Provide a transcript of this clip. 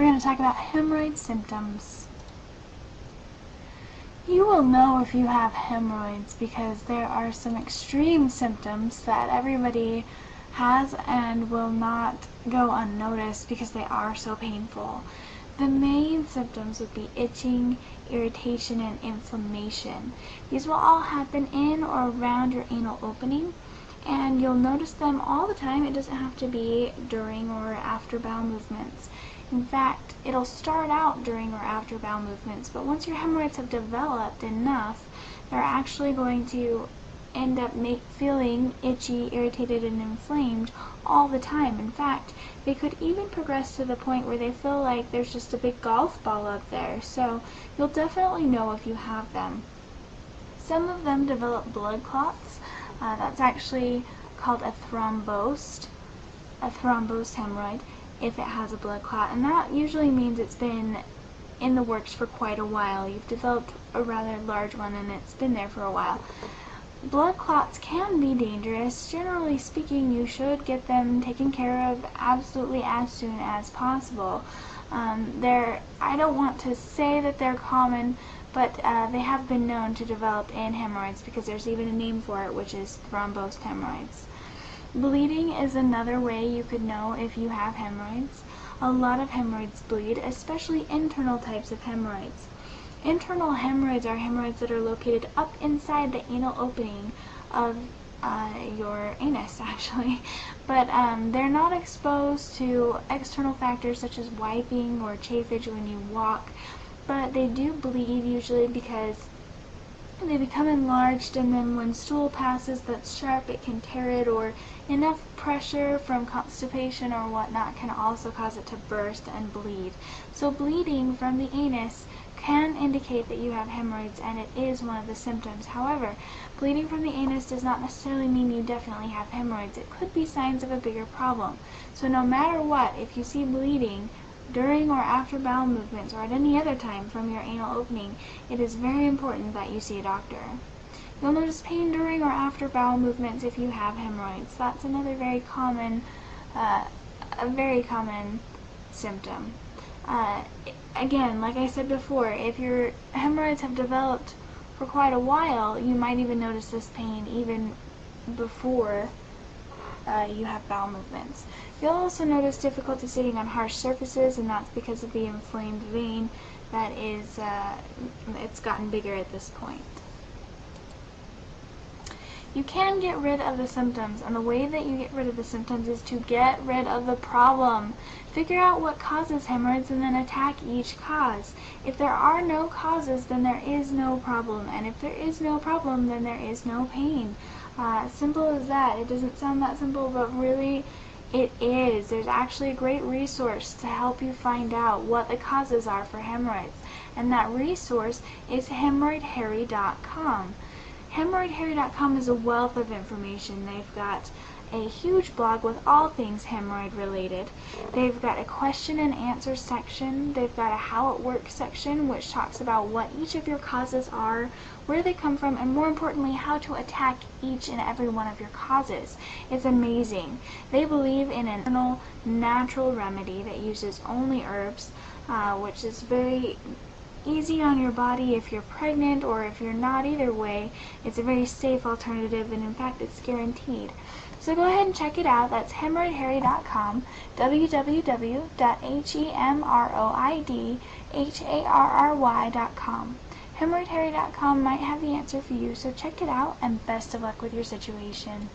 we're going to talk about hemorrhoid symptoms. You will know if you have hemorrhoids because there are some extreme symptoms that everybody has and will not go unnoticed because they are so painful. The main symptoms would be itching, irritation, and inflammation. These will all happen in or around your anal opening, and you'll notice them all the time. It doesn't have to be during or after bowel movements. In fact, it'll start out during or after bowel movements, but once your hemorrhoids have developed enough, they're actually going to end up feeling itchy, irritated, and inflamed all the time. In fact, they could even progress to the point where they feel like there's just a big golf ball up there, so you'll definitely know if you have them. Some of them develop blood clots. That's actually called a thrombosed hemorrhoid if it has a blood clot, and that usually means it's been in the works for quite a while. You've developed a rather large one and it's been there for a while. Blood clots can be dangerous. Generally speaking, you should get them taken care of absolutely as soon as possible. I don't want to say that they're common, but they have been known to develop in hemorrhoids because there's even a name for it, which is thrombosed hemorrhoids. Bleeding is another way you could know if you have hemorrhoids. A lot of hemorrhoids bleed, especially internal types of hemorrhoids. Internal hemorrhoids are hemorrhoids that are located up inside the anal opening of your anus, actually. But they're not exposed to external factors such as wiping or chafage when you walk, but they do bleed usually because they become enlarged, and then when stool passes that's sharp, it can tear it, or enough pressure from constipation or whatnot can also cause it to burst and bleed. So bleeding from the anus can indicate that you have hemorrhoids, and it is one of the symptoms. However, bleeding from the anus does not necessarily mean you definitely have hemorrhoids. It could be signs of a bigger problem. So no matter what, if you see bleeding during or after bowel movements or at any other time from your anal opening, it is very important that you see a doctor. You'll notice pain during or after bowel movements if you have hemorrhoids. That's another very common symptom. Again, like I said before, if your hemorrhoids have developed for quite a while, you might even notice this pain even before you have bowel movements. You'll also notice difficulty sitting on harsh surfaces, and that's because of the inflamed vein that is, it's gotten bigger at this point. You can get rid of the symptoms, and the way that you get rid of the symptoms is to get rid of the problem. Figure out what causes hemorrhoids and then attack each cause. If there are no causes, then there is no problem, and if there is no problem, then there is no pain. Simple as that. It doesn't sound that simple, but really it is. There's actually a great resource to help you find out what the causes are for hemorrhoids, and that resource is hemorrhoidharry.com. Hemorrhoidharry.com is a wealth of information. They've got a huge blog with all things hemorrhoid related. They've got a question and answer section. They've got a how it works section, which talks about what each of your causes are, where they come from, and more importantly, how to attack each and every one of your causes. It's amazing. They believe in an internal, natural remedy that uses only herbs, which is very easy on your body if you're pregnant or if you're not. Either way, it's a very safe alternative, and in fact it's guaranteed. So go ahead and check it out. That's hemorrhoidharry.com, www.hemorrhoidharry.com. Hemorrhoidharry.com might have the answer for you, so check it out, and best of luck with your situation.